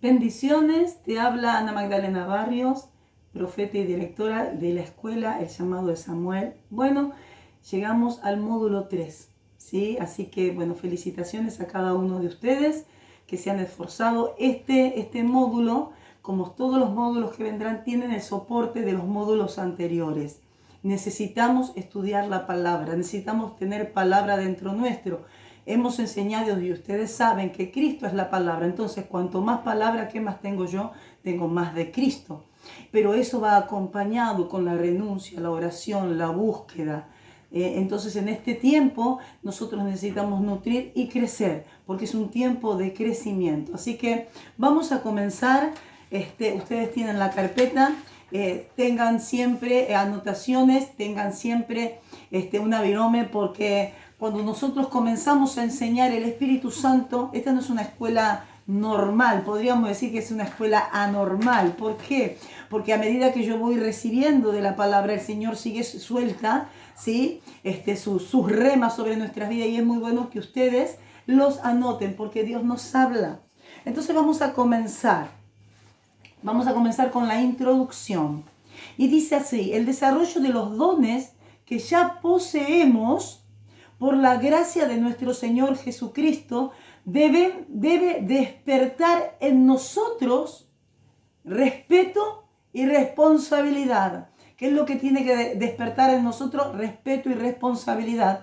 Bendiciones, te habla Ana Magdalena Barrios, profeta y directora de la escuela El Llamado de Samuel. Bueno, llegamos al módulo 3, ¿sí? Así que, bueno, felicitaciones a cada uno de ustedes que se han esforzado. Este módulo, como todos los módulos que vendrán, tienen el soporte de los módulos anteriores. Necesitamos estudiar la palabra, necesitamos tener palabra dentro nuestro. Hemos enseñado y ustedes saben que Cristo es la palabra. Entonces, cuanto más palabra, ¿qué más tengo yo? Tengo más de Cristo. Pero eso va acompañado con la renuncia, la oración, la búsqueda. Entonces, en este tiempo, nosotros necesitamos nutrir y crecer, porque es un tiempo de crecimiento. Así que vamos a comenzar. Ustedes tienen la carpeta. Tengan siempre anotaciones, tengan siempre una virome, porque cuando nosotros comenzamos a enseñar el Espíritu Santo, esta no es una escuela normal, podríamos decir que es una escuela anormal. ¿Por qué? Porque a medida que yo voy recibiendo de la palabra, el Señor sigue suelta, ¿sí? Sus remas sobre nuestras vidas, y es muy bueno que ustedes los anoten, porque Dios nos habla. Entonces vamos a comenzar. Vamos a comenzar con la introducción. Y dice así: el desarrollo de los dones que ya poseemos por la gracia de nuestro Señor Jesucristo debe despertar en nosotros respeto y responsabilidad. ¿Qué es lo que tiene que despertar en nosotros? Respeto y responsabilidad,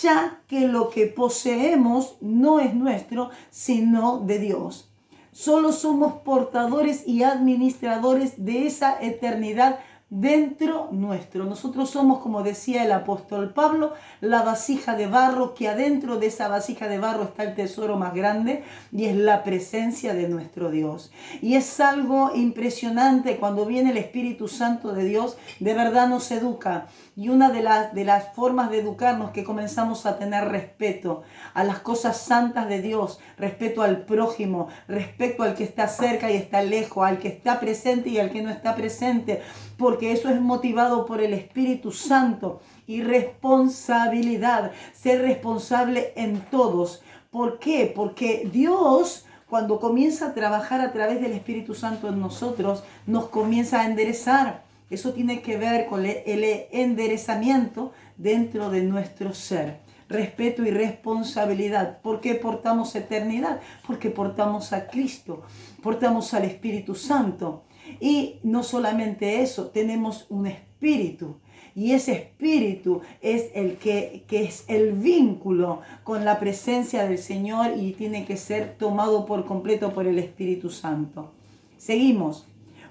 ya que lo que poseemos no es nuestro, sino de Dios. Solo somos portadores y administradores de esa eternidad dentro nuestro. Nosotros somos, como decía el apóstol Pablo, la vasija de barro, que adentro de esa vasija de barro está el tesoro más grande, y es la presencia de nuestro Dios. Y es algo impresionante cuando viene el Espíritu Santo de Dios, de verdad nos educa. Y una de las formas de educarnos, que comenzamos a tener respeto a las cosas santas de Dios, respeto al prójimo, respeto al que está cerca y está lejos, al que está presente y al que no está presente, porque eso es motivado por el Espíritu Santo. Y responsabilidad, ser responsable en todos. ¿Por qué? Porque Dios, cuando comienza a trabajar a través del Espíritu Santo en nosotros, nos comienza a enderezar. Eso tiene que ver con el enderezamiento dentro de nuestro ser. Respeto y responsabilidad. ¿Por qué portamos eternidad? Porque portamos a Cristo, portamos al Espíritu Santo. Y no solamente eso, tenemos un espíritu. Y ese espíritu es el que es el vínculo con la presencia del Señor, y tiene que ser tomado por completo por el Espíritu Santo. Seguimos.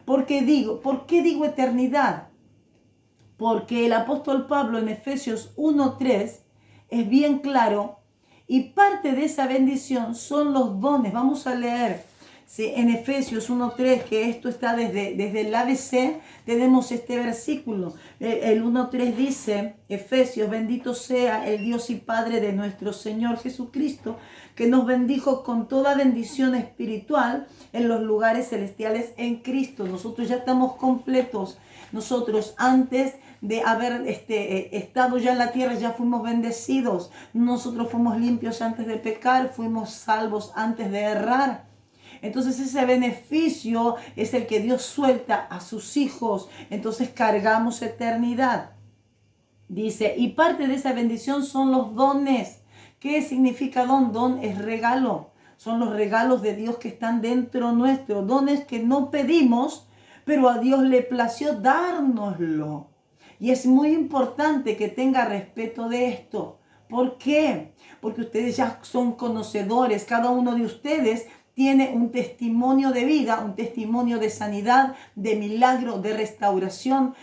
¿Por qué digo eternidad? Porque el apóstol Pablo en Efesios 1:3 es bien claro, y parte de esa bendición son los dones. Vamos a leer, ¿sí? En Efesios 1:3, que esto está desde el ABC, tenemos este versículo. El 1:3 dice: Efesios, bendito sea el Dios y Padre de nuestro Señor Jesucristo, que nos bendijo con toda bendición espiritual en los lugares celestiales en Cristo. Nosotros ya estamos completos. Nosotros, antes de haber estado ya en la tierra, ya fuimos bendecidos. Nosotros fuimos limpios antes de pecar, fuimos salvos antes de errar. Entonces ese beneficio es el que Dios suelta a sus hijos. Entonces cargamos eternidad. Dice, y parte de esa bendición son los dones. ¿Qué significa don? Don es regalo. Son los regalos de Dios que están dentro nuestro. Dones que no pedimos, pero a Dios le plació dárnoslo. Y es muy importante que tenga respeto de esto. ¿Por qué? Porque ustedes ya son conocedores. Cada uno de ustedes tiene un testimonio de vida, un testimonio de sanidad, de milagro, de restauración.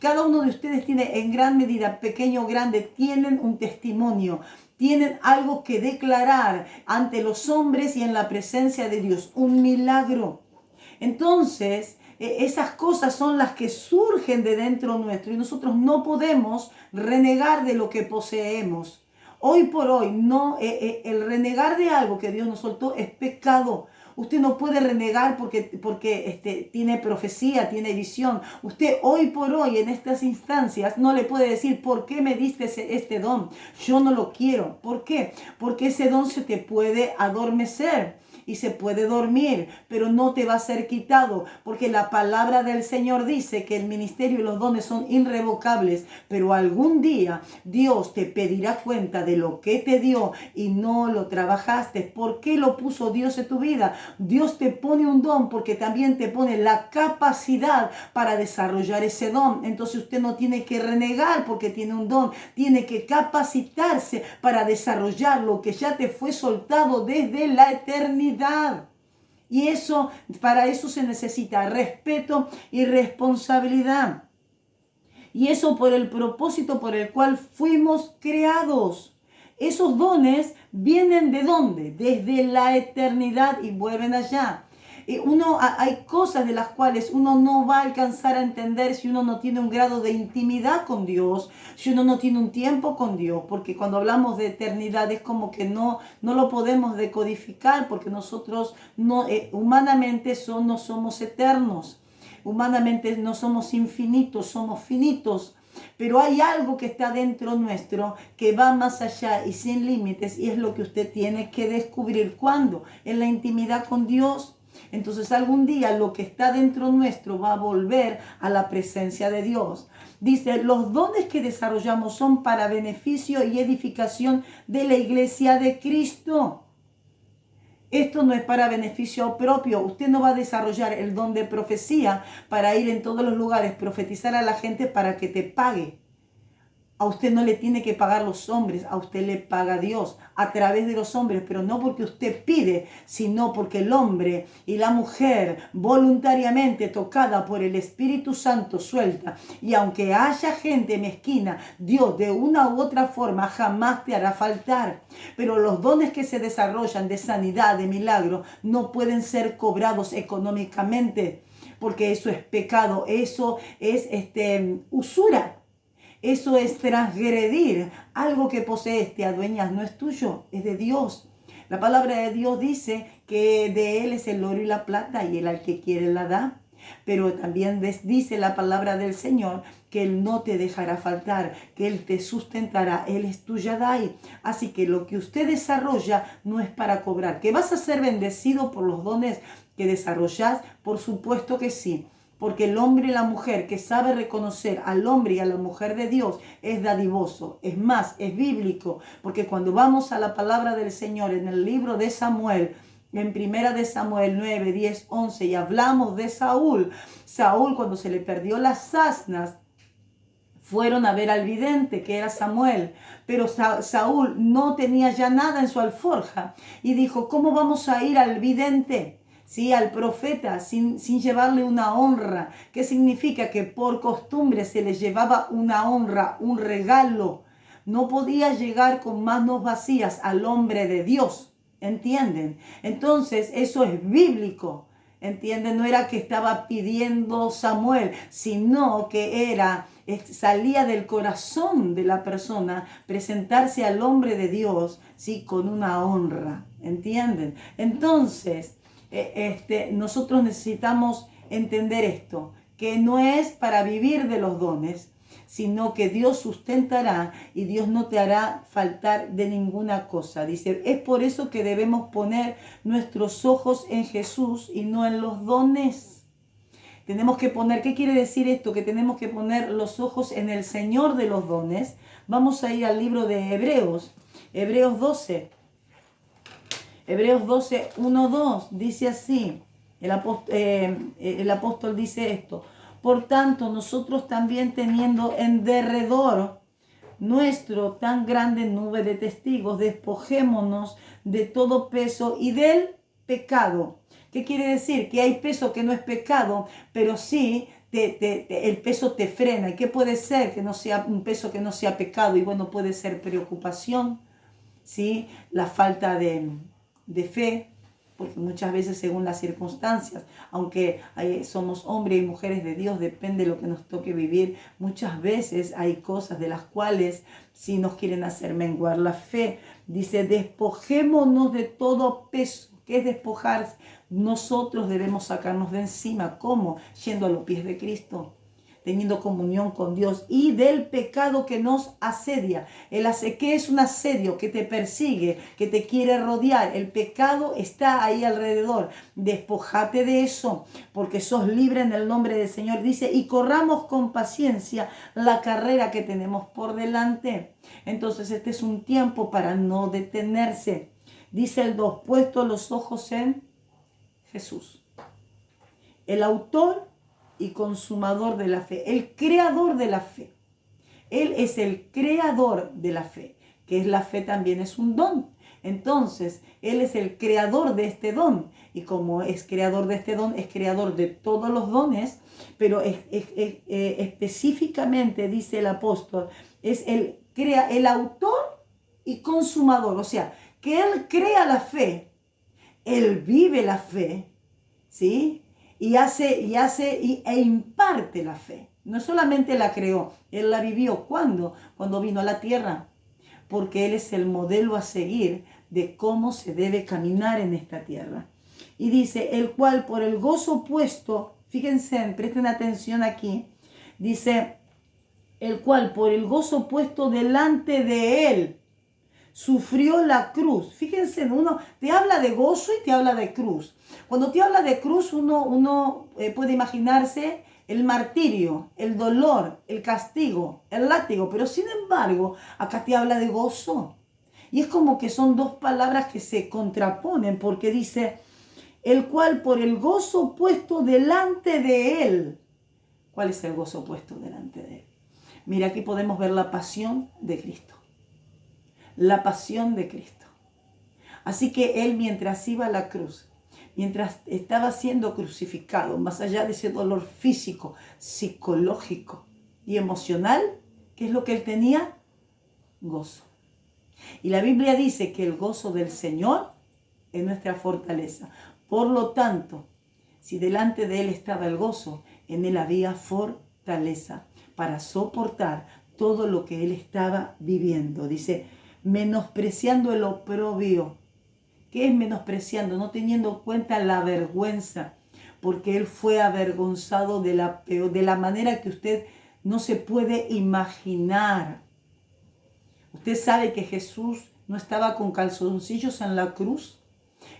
Cada uno de ustedes tiene, en gran medida, pequeño o grande, tienen un testimonio. Tienen algo que declarar ante los hombres y en la presencia de Dios. Un milagro. Entonces, esas cosas son las que surgen de dentro nuestro, y nosotros no podemos renegar de lo que poseemos. Hoy por hoy, no, el renegar de algo que Dios nos soltó es pecado. Usted no puede renegar porque tiene profecía, tiene visión. Usted hoy por hoy en estas instancias no le puede decir, ¿por qué me diste este don? Yo no lo quiero. ¿Por qué? Porque ese don se te puede adormecer y se puede dormir, pero no te va a ser quitado, porque la palabra del Señor dice que el ministerio y los dones son irrevocables, pero algún día Dios te pedirá cuenta de lo que te dio y no lo trabajaste. ¿Por qué lo puso Dios en tu vida? Dios te pone un don porque también te pone la capacidad para desarrollar ese don. Entonces usted no tiene que renegar porque tiene un don, tiene que capacitarse para desarrollar lo que ya te fue soltado desde la eternidad. Y para eso se necesita respeto y responsabilidad. Y eso por el propósito por el cual fuimos creados. Esos dones vienen ¿de dónde? Desde la eternidad y vuelven allá. Hay cosas de las cuales uno no va a alcanzar a entender si uno no tiene un grado de intimidad con Dios, si uno no tiene un tiempo con Dios, porque cuando hablamos de eternidad es como que no lo podemos decodificar, porque nosotros humanamente no somos eternos, humanamente no somos infinitos, somos finitos. Pero hay algo que está dentro nuestro que va más allá y sin límites, y es lo que usted tiene que descubrir. ¿Cuándo? En la intimidad con Dios. Entonces algún día lo que está dentro nuestro va a volver a la presencia de Dios. Dice, los dones que desarrollamos son para beneficio y edificación de la iglesia de Cristo. Esto no es para beneficio propio. Usted no va a desarrollar el don de profecía para ir en todos los lugares, profetizar a la gente para que te pague. A usted no le tiene que pagar los hombres, a usted le paga Dios a través de los hombres, pero no porque usted pide, sino porque el hombre y la mujer voluntariamente tocada por el Espíritu Santo suelta. Y aunque haya gente mezquina, Dios de una u otra forma jamás te hará faltar. Pero los dones que se desarrollan de sanidad, de milagro, no pueden ser cobrados económicamente, porque eso es pecado, eso es usura. Eso es transgredir. Algo que posees, te adueñas, no es tuyo, es de Dios. La palabra de Dios dice que de Él es el oro y la plata y Él al que quiere la da. Pero también dice la palabra del Señor que Él no te dejará faltar, que Él te sustentará, Él es tu Yadai. Así que lo que usted desarrolla no es para cobrar. ¿Que vas a ser bendecido por los dones que desarrollas? Por supuesto que sí. Porque el hombre y la mujer que sabe reconocer al hombre y a la mujer de Dios es dadivoso. Es más, es bíblico. Porque cuando vamos a la palabra del Señor en el libro de Samuel, en primera de Samuel 9, 10, 11, y hablamos de Saúl. Saúl, cuando se le perdió las asnas, fueron a ver al vidente, que era Samuel. Pero Saúl no tenía ya nada en su alforja. Y dijo, ¿cómo vamos a ir al vidente? Sí, al profeta, sin llevarle una honra. ¿Qué significa? Que por costumbre se le llevaba una honra, un regalo. No podía llegar con manos vacías al hombre de Dios. ¿Entienden? Entonces, eso es bíblico. ¿Entienden? No era que estaba pidiendo Samuel, sino que salía del corazón de la persona presentarse al hombre de Dios, ¿sí? Con una honra. ¿Entienden? Entonces, nosotros necesitamos entender esto, que no es para vivir de los dones, sino que Dios sustentará y Dios no te hará faltar de ninguna cosa. Dice, es por eso que debemos poner nuestros ojos en Jesús y no en los dones. Tenemos que poner, ¿qué quiere decir esto? Que tenemos que poner los ojos en el Señor de los dones. Vamos a ir al libro de Hebreos, Hebreos 12. Hebreos 12, 1, 2, dice así, el apóstol dice esto, por tanto nosotros también teniendo en derredor nuestro tan grande nube de testigos, despojémonos de todo peso y del pecado. ¿Qué quiere decir? Que hay peso que no es pecado, pero sí el peso te frena. ¿Y qué puede ser que no sea un peso que no sea pecado? Y bueno, puede ser preocupación, ¿sí? La falta de fe, porque muchas veces según las circunstancias, aunque somos hombres y mujeres de Dios, depende de lo que nos toque vivir, muchas veces hay cosas de las cuales sí nos quieren hacer menguar la fe. Dice, despojémonos de todo peso. ¿Qué es despojarse? Nosotros debemos sacarnos de encima. ¿Cómo? Yendo a los pies de Cristo, teniendo comunión con Dios, y del pecado que nos asedia. ¿Qué es un asedio? Que te persigue, que te quiere rodear. El pecado está ahí alrededor. Despojate de eso, porque sos libre en el nombre del Señor. Dice, y corramos con paciencia la carrera que tenemos por delante. Entonces este es un tiempo para no detenerse. Dice el 2, puesto los ojos en Jesús, el autor y consumador de la fe, el creador de la fe. Él es el creador de la fe, que es la fe también es un don. Entonces, Él es el creador de este don. Y como es creador de este don, es creador de todos los dones, pero específicamente, dice el apóstol, es el autor y consumador. O sea, que Él crea la fe, Él vive la fe, ¿sí? E imparte la fe. No solamente la creó, Él la vivió. ¿Cuándo? Cuando vino a la tierra. Porque Él es el modelo a seguir de cómo se debe caminar en esta tierra. Y dice, el cual por el gozo puesto, fíjense, presten atención aquí, dice, el cual por el gozo puesto delante de Él, sufrió la cruz. Fíjense, uno te habla de gozo y te habla de cruz. Cuando te habla de cruz, uno puede imaginarse el martirio, el dolor, el castigo, el látigo, pero sin embargo, acá te habla de gozo. Y es como que son dos palabras que se contraponen, porque dice, el cual por el gozo puesto delante de Él. ¿Cuál es el gozo puesto delante de Él? Mira, aquí podemos ver la pasión de Cristo. La pasión de Cristo. Así que Él, mientras iba a la cruz, mientras estaba siendo crucificado, más allá de ese dolor físico, psicológico y emocional, ¿qué es lo que Él tenía? Gozo. Y la Biblia dice que el gozo del Señor es nuestra fortaleza. Por lo tanto, si delante de Él estaba el gozo, en Él había fortaleza para soportar todo lo que Él estaba viviendo. Dice, menospreciando el oprobio. ¿Qué es menospreciando? No teniendo en cuenta la vergüenza, porque Él fue avergonzado de la manera que usted no se puede imaginar. Usted sabe que Jesús no estaba con calzoncillos en la cruz.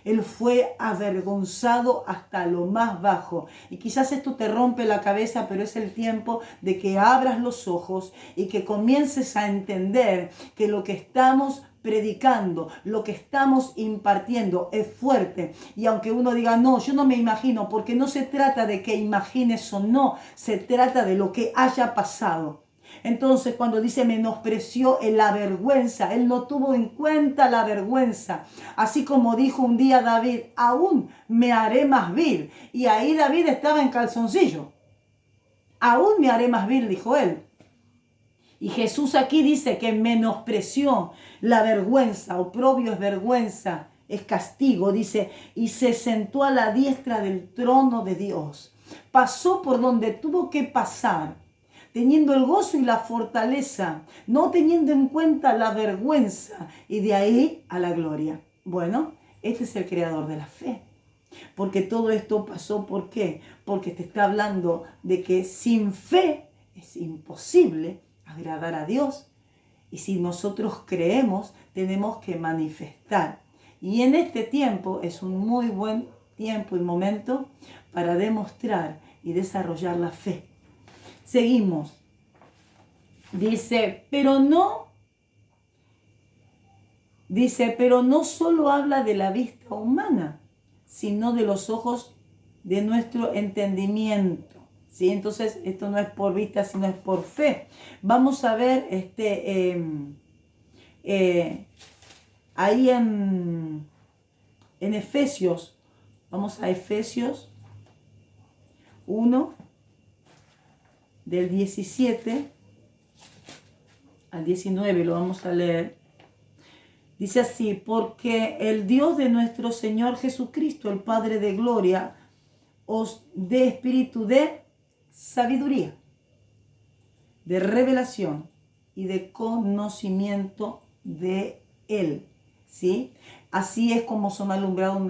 Él fue avergonzado hasta lo más bajo. Y quizás esto te rompe la cabeza, pero es el tiempo de que abras los ojos y que comiences a entender que lo que estamos predicando, lo que estamos impartiendo es fuerte. Y aunque uno diga, no, yo no me imagino, porque no se trata de que imagines o no, se trata de lo que haya pasado. Entonces, cuando dice menospreció la vergüenza, Él no tuvo en cuenta la vergüenza. Así como dijo un día David, aún me haré más vil. Y ahí David estaba en calzoncillo. Aún me haré más vil, dijo él. Y Jesús aquí dice que menospreció la vergüenza. Oprobio es vergüenza, es castigo, dice, y se sentó a la diestra del trono de Dios. Pasó por donde tuvo que pasar, teniendo el gozo y la fortaleza, no teniendo en cuenta la vergüenza, y de ahí a la gloria. Bueno, este es el creador de la fe. Porque todo esto pasó, ¿por qué? Porque te está hablando de que sin fe es imposible agradar a Dios. Y si nosotros creemos, tenemos que manifestar. Y en este tiempo es un muy buen tiempo y momento para demostrar y desarrollar la fe. Seguimos. Dice, pero no solo habla de la vista humana, sino de los ojos de nuestro entendimiento. ¿Sí? Entonces, esto no es por vista, sino es por fe. Vamos a ver ahí en Efesios. Vamos a Efesios 1, del 17 al 19, lo vamos a leer. Dice así, porque el Dios de nuestro Señor Jesucristo, el Padre de gloria, os dé espíritu de sabiduría, de revelación y de conocimiento de Él. ¿Sí? Así es como son alumbrados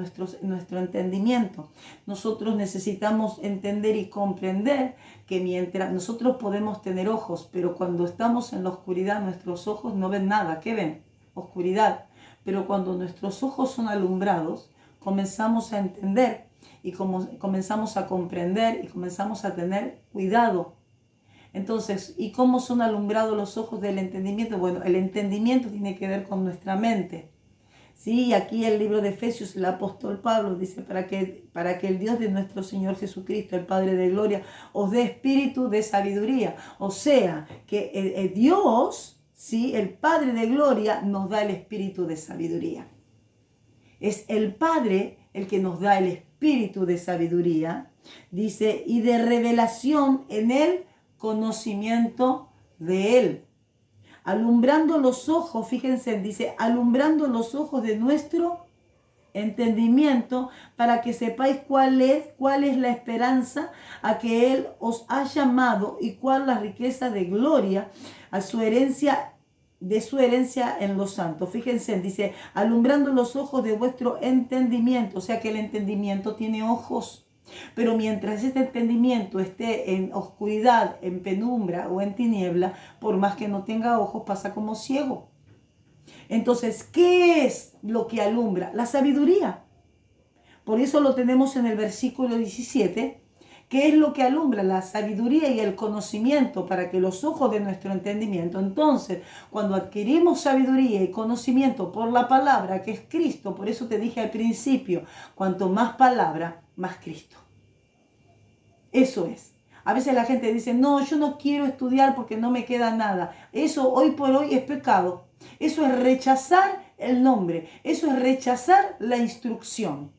nuestro entendimiento. Nosotros necesitamos entender y comprender que mientras nosotros podemos tener ojos, pero cuando estamos en la oscuridad, nuestros ojos no ven nada. ¿Qué ven? Oscuridad. Pero cuando nuestros ojos son alumbrados, comenzamos a entender y comenzamos a comprender y comenzamos a tener cuidado. Entonces, ¿y cómo son alumbrados los ojos del entendimiento? Bueno, el entendimiento tiene que ver con nuestra mente. Sí, aquí el libro de Efesios, el apóstol Pablo dice, para que el Dios de nuestro Señor Jesucristo, el Padre de Gloria, os dé espíritu de sabiduría. O sea, que Dios, ¿sí? El Padre de Gloria, nos da el espíritu de sabiduría. Es el Padre el que nos da el espíritu de sabiduría, dice, y de revelación en el conocimiento de Él. Alumbrando los ojos, fíjense, dice, alumbrando los ojos de nuestro entendimiento para que sepáis cuál es la esperanza a que Él os ha llamado y cuál la riqueza de gloria a su herencia, de su herencia en los santos. Fíjense, dice, alumbrando los ojos de vuestro entendimiento, o sea que el entendimiento tiene ojos. Pero mientras este entendimiento esté en oscuridad, en penumbra o en tiniebla, por más que no tenga ojos, pasa como ciego. Entonces, ¿qué es lo que alumbra? La sabiduría. Por eso lo tenemos en el versículo 17. ¿Qué es lo que alumbra? La sabiduría y el conocimiento para que los ojos de nuestro entendimiento. Entonces, cuando adquirimos sabiduría y conocimiento por la palabra que es Cristo, por eso te dije al principio, cuanto más palabra, más Cristo. Eso es. A veces la gente dice, no, yo no quiero estudiar porque no me queda nada. Eso hoy por hoy es pecado. Eso es rechazar el nombre. Eso es rechazar la instrucción.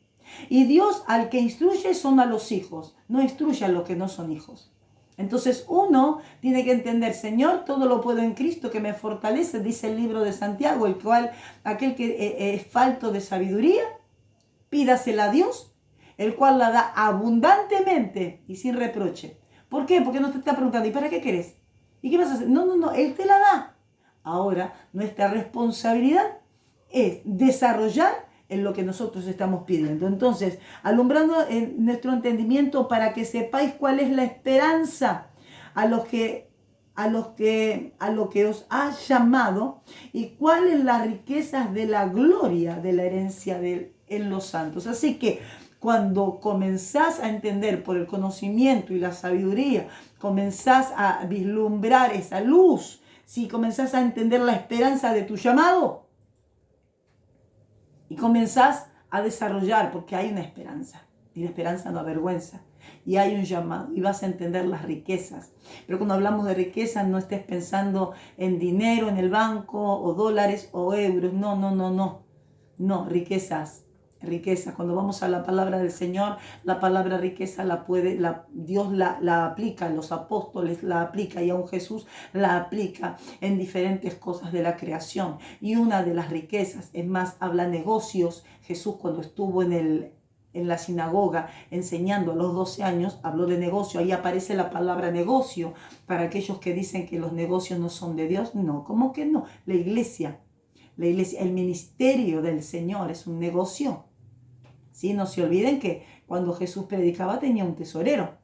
Y Dios al que instruye son a los hijos. No instruye a los que no son hijos. Entonces uno tiene que entender, Señor, todo lo puedo en Cristo que me fortalece, dice el libro de Santiago, el cual aquel que es falto de sabiduría, pídasela a Dios, el cual la da abundantemente y sin reproche. ¿Por qué? Porque no te está preguntando, ¿y para qué querés? ¿Y qué vas a hacer? No, Él te la da. Ahora, nuestra responsabilidad es desarrollar en lo que nosotros estamos pidiendo. Entonces, alumbrando en nuestro entendimiento para que sepáis cuál es la esperanza a lo que os ha llamado y cuáles las riquezas de la gloria de la herencia en los santos. Así que cuando comenzás a entender por el conocimiento y la sabiduría, comenzás a vislumbrar esa luz, si comenzás a entender la esperanza de tu llamado y comenzás a desarrollar, porque hay una esperanza, y la esperanza no avergüenza, y hay un llamado, y vas a entender las riquezas. Pero cuando hablamos de riquezas, no estés pensando en dinero en el banco, o dólares, o euros, no, riquezas. Cuando vamos a la palabra del Señor, la palabra riqueza Dios la aplica, los apóstoles la aplica y aún Jesús la aplica en diferentes cosas de la creación. Y una de las riquezas, es más, habla negocios. Jesús cuando estuvo en la sinagoga enseñando a los 12 años, habló de negocio. Ahí aparece la palabra negocio para aquellos que dicen que los negocios no son de Dios. No, ¿cómo que no? La iglesia, el ministerio del Señor es un negocio. ¿Sí? No se olviden que cuando Jesús predicaba tenía un tesorero,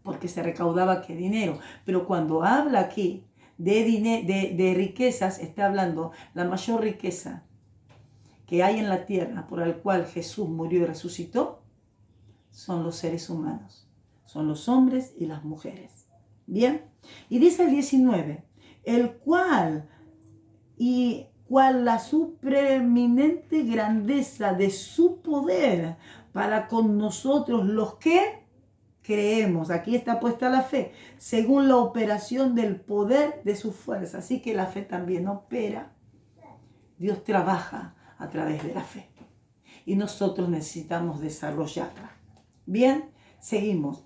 porque se recaudaba qué dinero. Pero cuando habla aquí de riquezas, está hablando la mayor riqueza que hay en la tierra por la cual Jesús murió y resucitó, son los seres humanos, son los hombres y las mujeres. Bien, y dice el 19, el cual la supreeminente grandeza de su poder para con nosotros los que creemos. Aquí está puesta la fe, según la operación del poder de su fuerza. Así que la fe también opera. Dios trabaja a través de la fe y nosotros necesitamos desarrollarla. Bien, seguimos.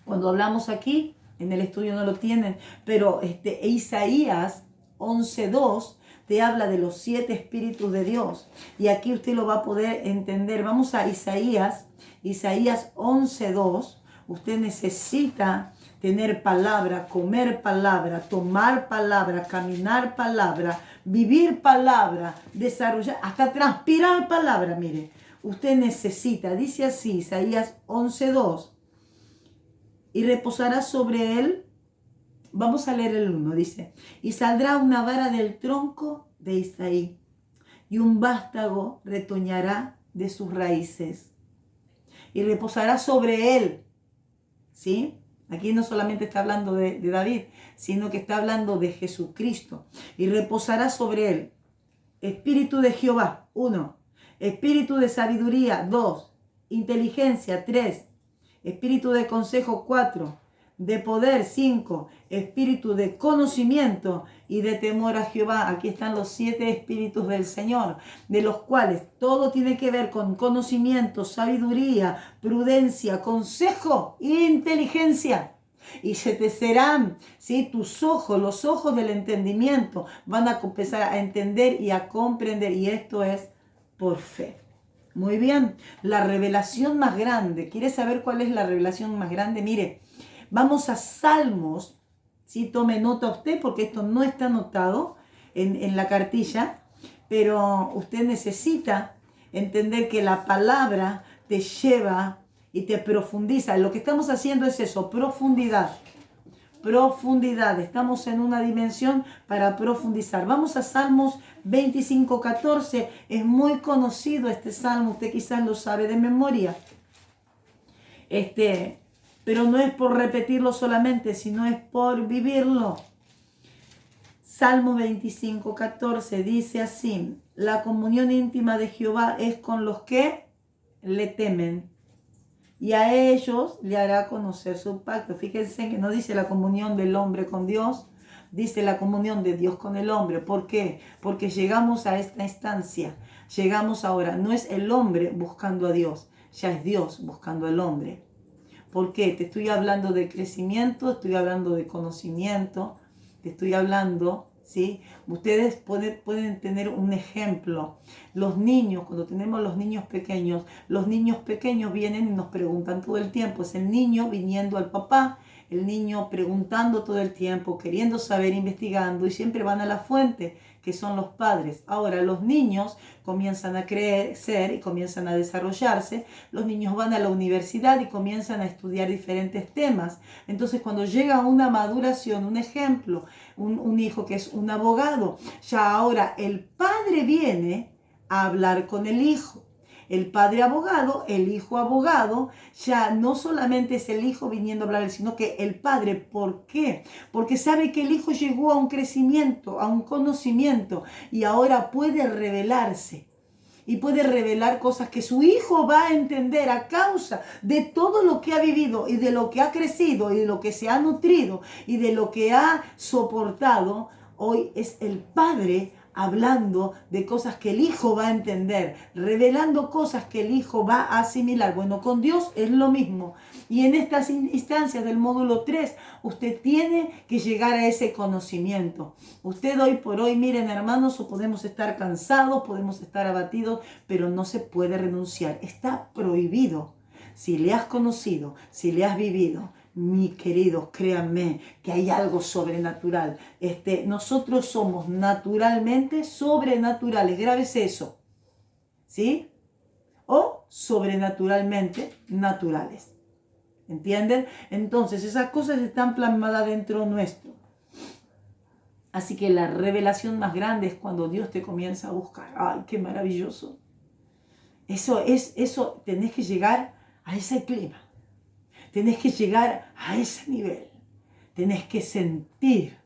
Cuando hablamos aquí, en el estudio no lo tienen, pero Isaías 11:2 te habla de los 7 espíritus de Dios. Y aquí usted lo va a poder entender. Vamos a Isaías 11:2. Usted necesita tener palabra, comer palabra, tomar palabra, caminar palabra, vivir palabra, desarrollar, hasta transpirar palabra. Mire, usted necesita, dice así, Isaías 11:2, y reposará sobre él. Vamos a leer el 1, dice, y saldrá una vara del tronco de Isaí, y un vástago retoñará de sus raíces, y reposará sobre él, ¿sí? Aquí no solamente está hablando de David, sino que está hablando de Jesucristo. Y reposará sobre él espíritu de Jehová, 1, espíritu de sabiduría, 2, inteligencia, 3, espíritu de consejo, 4, de poder, 5, espíritu de conocimiento y de temor a Jehová. Aquí están los 7 espíritus del Señor, de los cuales todo tiene que ver con conocimiento, sabiduría, prudencia, consejo e inteligencia. Y se te serán, ¿sí? Tus ojos, los ojos del entendimiento, van a empezar a entender y a comprender. Y esto es por fe. Muy bien, la revelación más grande. ¿Quieres saber cuál es la revelación más grande? Mire, vamos a Salmos, ¿sí? Tome nota usted porque esto no está anotado en la cartilla, pero usted necesita entender que la palabra te lleva y te profundiza. Lo que estamos haciendo es eso, profundidad. Profundidad, estamos en una dimensión para profundizar. Vamos a Salmos 25:14, es muy conocido este salmo, usted quizás lo sabe de memoria. Pero no es por repetirlo solamente, sino es por vivirlo. Salmo 25:14 dice así, la comunión íntima de Jehová es con los que le temen, y a ellos le hará conocer su pacto. Fíjense que no dice la comunión del hombre con Dios, dice la comunión de Dios con el hombre. ¿Por qué? Porque llegamos a esta instancia, llegamos ahora, no es el hombre buscando a Dios, ya es Dios buscando al hombre. ¿Por qué? Te estoy hablando de crecimiento, estoy hablando de conocimiento, te estoy hablando, ¿sí? Ustedes pueden tener un ejemplo. Los niños, cuando tenemos los niños pequeños vienen y nos preguntan todo el tiempo. Es el niño viniendo al papá, el niño preguntando todo el tiempo, queriendo saber, investigando, y siempre van a la fuente, que son los padres. Ahora los niños comienzan a crecer y comienzan a desarrollarse, los niños van a la universidad y comienzan a estudiar diferentes temas. Entonces cuando llega a una maduración, un ejemplo, un hijo que es un abogado, ya ahora el padre viene a hablar con el hijo. El padre abogado, el hijo abogado, ya no solamente es el hijo viniendo a hablar, sino que el padre. ¿Por qué? Porque sabe que el hijo llegó a un crecimiento, a un conocimiento, y ahora puede revelarse. Y puede revelar cosas que su hijo va a entender a causa de todo lo que ha vivido y de lo que ha crecido y de lo que se ha nutrido y de lo que ha soportado. Hoy es el padre hablando de cosas que el hijo va a entender, revelando cosas que el hijo va a asimilar. Bueno, con Dios es lo mismo. Y en estas instancias del módulo 3, usted tiene que llegar a ese conocimiento. Usted hoy por hoy, miren hermanos, podemos estar cansados, podemos estar abatidos, pero no se puede renunciar. Está prohibido. Si le has conocido, si le has vivido, mis queridos, créanme que hay algo sobrenatural. Nosotros somos naturalmente sobrenaturales. Grábese eso. ¿Sí? O sobrenaturalmente naturales. ¿Entienden? Entonces, esas cosas están plasmadas dentro nuestro. Así que la revelación más grande es cuando Dios te comienza a buscar. ¡Ay, qué maravilloso! Eso, tenés que llegar a ese clima. Tenés que llegar a ese nivel. Tenés que sentir,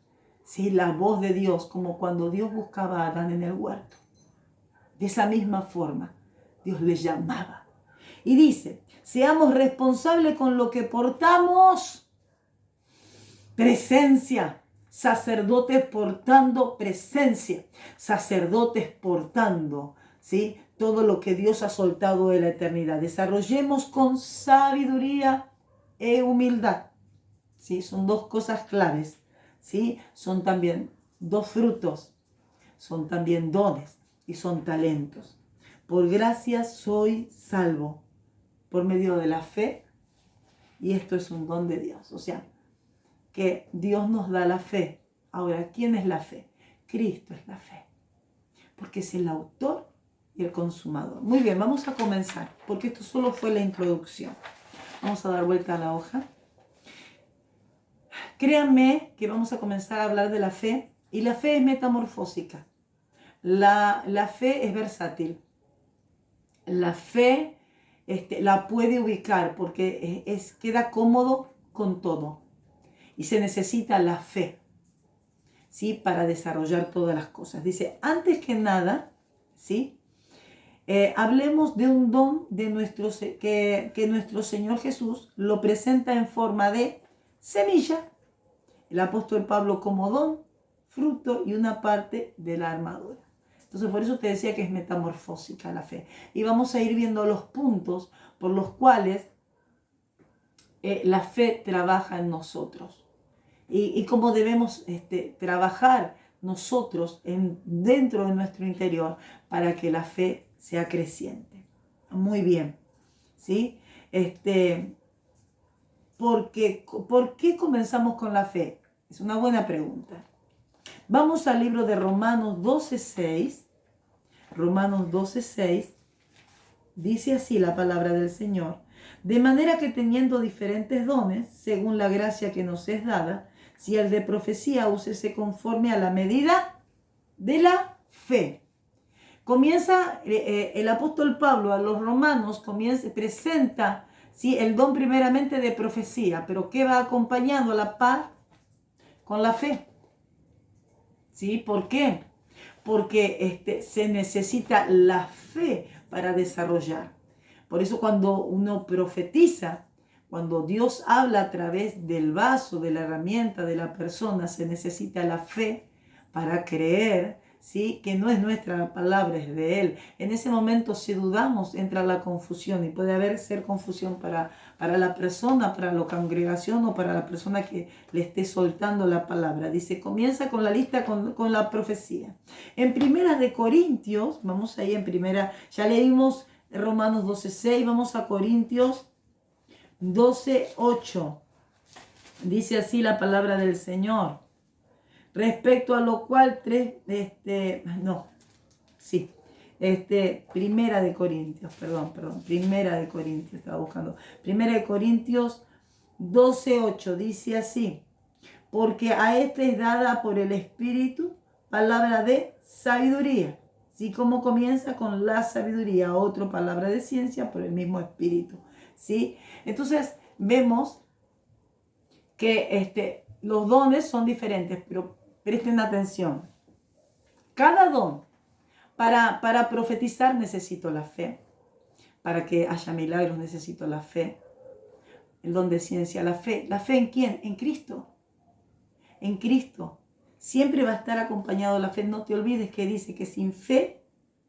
¿sí?, la voz de Dios, como cuando Dios buscaba a Adán en el huerto. De esa misma forma, Dios le llamaba. Y dice, seamos responsables con lo que portamos. Presencia. Sacerdotes portando presencia. Sacerdotes portando, ¿sí?, todo lo que Dios ha soltado de la eternidad. Desarrollemos con sabiduría e humildad. ¿Sí? Son dos cosas claves. ¿Sí? Son también dos frutos. Son también dones y son talentos. Por gracia soy salvo por medio de la fe, y esto es un don de Dios. O sea, que Dios nos da la fe. Ahora, ¿quién es la fe? Cristo es la fe, porque es el autor y el consumador. Muy bien, vamos a comenzar, porque esto solo fue la introducción. Vamos a dar vuelta a la hoja. Créanme que vamos a comenzar a hablar de la fe, y la fe es metamorfósica. La fe es versátil. La fe la puede ubicar porque queda cómodo con todo. Y se necesita la fe, ¿sí? Para desarrollar todas las cosas. Dice, antes que nada, ¿sí? Hablemos de un don de que nuestro Señor Jesús lo presenta en forma de semilla. El apóstol Pablo como don, fruto y una parte de la armadura. Entonces por eso te decía que es metamorfósica la fe. Y vamos a ir viendo los puntos por los cuales la fe trabaja en nosotros. Y cómo debemos trabajar nosotros dentro de nuestro interior para que la fe sea creciente. Muy bien, ¿sí? ¿Por qué comenzamos con la fe? Es una buena pregunta. Vamos al libro de Romanos 12:6. Romanos 12:6. Dice así la palabra del Señor. De manera que teniendo diferentes dones, según la gracia que nos es dada, si el de profecía úsese conforme a la medida de la fe. Comienza el apóstol Pablo a los romanos, presenta, ¿sí?, el don primeramente de profecía, pero ¿qué va acompañando a la par? Con la fe. ¿Sí? ¿Por qué? Porque se necesita la fe para desarrollar. Por eso cuando uno profetiza, cuando Dios habla a través del vaso, de la herramienta, de la persona, se necesita la fe para creer, ¿sí?, que no es nuestra palabra, es de Él. En ese momento, si dudamos, entra la confusión, y puede ser confusión para la persona, para la congregación o para la persona que le esté soltando la palabra. Dice, comienza con la lista con la profecía. En Primera de Corintios, vamos ahí en primera, ya leímos Romanos 12:6, vamos a Corintios 12:8. Dice así la palabra del Señor. Respecto a lo cual Primera de Corintios, Primera de Corintios, estaba buscando. Primera de Corintios 12:8, dice así, porque a es dada por el Espíritu palabra de sabiduría. ¿Sí? Como comienza con la sabiduría, otra palabra de ciencia por el mismo Espíritu. ¿Sí? Entonces vemos que los dones son diferentes, pero presten atención. Cada don, para profetizar necesito la fe. Para que haya milagros necesito la fe. El don de ciencia, la fe. ¿La fe en quién? En Cristo. En Cristo. Siempre va a estar acompañado la fe. No te olvides que dice que sin fe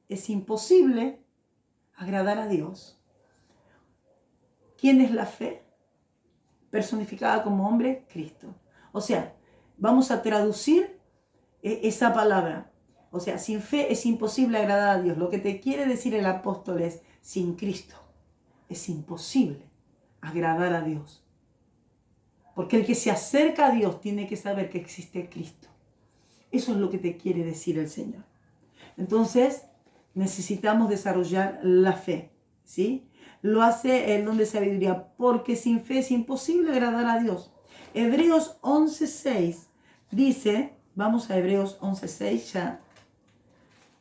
es imposible agradar a Dios. ¿Quién es la fe? Personificada como hombre, Cristo. O sea, vamos a traducir esa palabra. O sea, sin fe es imposible agradar a Dios. Lo que te quiere decir el apóstol es, sin Cristo es imposible agradar a Dios. Porque el que se acerca a Dios tiene que saber que existe Cristo. Eso es lo que te quiere decir el Señor. Entonces, necesitamos desarrollar la fe, ¿sí? Lo hace el don de sabiduría, porque sin fe es imposible agradar a Dios. Hebreos 11:6 dice, vamos a Hebreos 11:6 ya.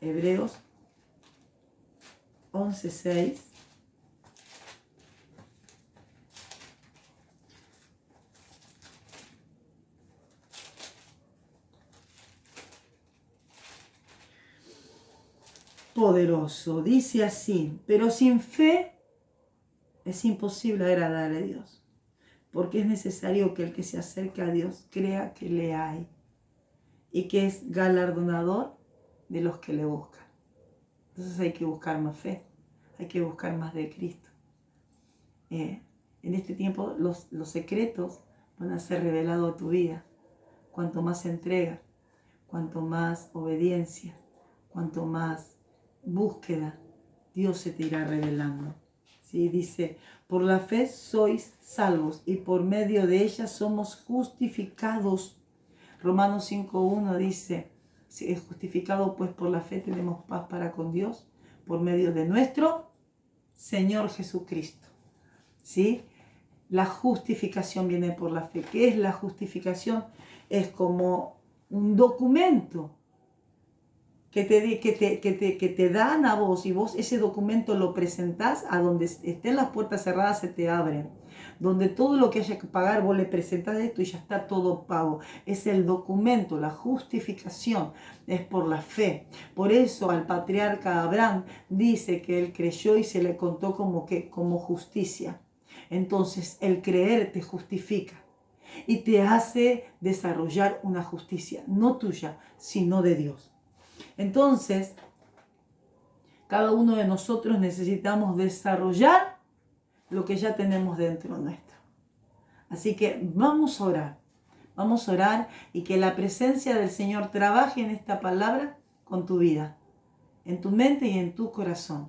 Hebreos 11:6. Poderoso, dice así, pero sin fe es imposible agradar a Dios, porque es necesario que el que se acerque a Dios crea que le hay y que es galardonador de los que le buscan. Entonces hay que buscar más fe, hay que buscar más de Cristo. En este tiempo los secretos van a ser revelados a tu vida. Cuanto más entrega, cuanto más obediencia, cuanto más búsqueda, Dios se te irá revelando. ¿sí? Dice, por la fe sois salvos y por medio de ella somos justificados. Romanos 5.1 dice, si es justificado pues por la fe tenemos paz para con Dios por medio de nuestro Señor Jesucristo. ¿Sí? La justificación viene por la fe. ¿Qué es la justificación? Es como un documento que te dan a vos y vos ese documento lo presentás a donde estén las puertas cerradas, se te abren. Donde todo lo que haya que pagar vos le presentás esto y ya está todo pago. Es el documento, la justificación es por la fe. Por eso al patriarca Abraham dice que él creyó y se le contó como justicia. Entonces el creer te justifica y te hace desarrollar una justicia, no tuya, sino de Dios. Entonces, cada uno de nosotros necesitamos desarrollar lo que ya tenemos dentro nuestro. Así que vamos a orar y que la presencia del Señor trabaje en esta palabra con tu vida, en tu mente y en tu corazón.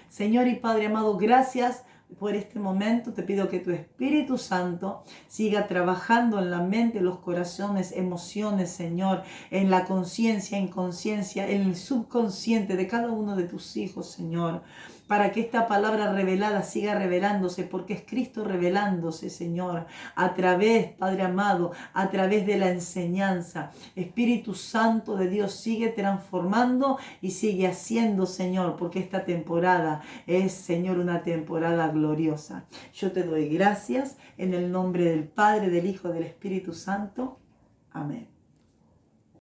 Señor y Padre amado, gracias por este momento. Te pido que tu Espíritu Santo siga trabajando en la mente, los corazones, emociones, Señor, en la conciencia, inconsciencia, en el subconsciente de cada uno de tus hijos, Señor, para que esta palabra revelada siga revelándose, porque es Cristo revelándose, Señor, a través, Padre amado, a través de la enseñanza. Espíritu Santo de Dios, sigue transformando y sigue haciendo, Señor, porque esta temporada es, Señor, una temporada gloriosa. Yo te doy gracias en el nombre del Padre, del Hijo, del Espíritu Santo. Amén.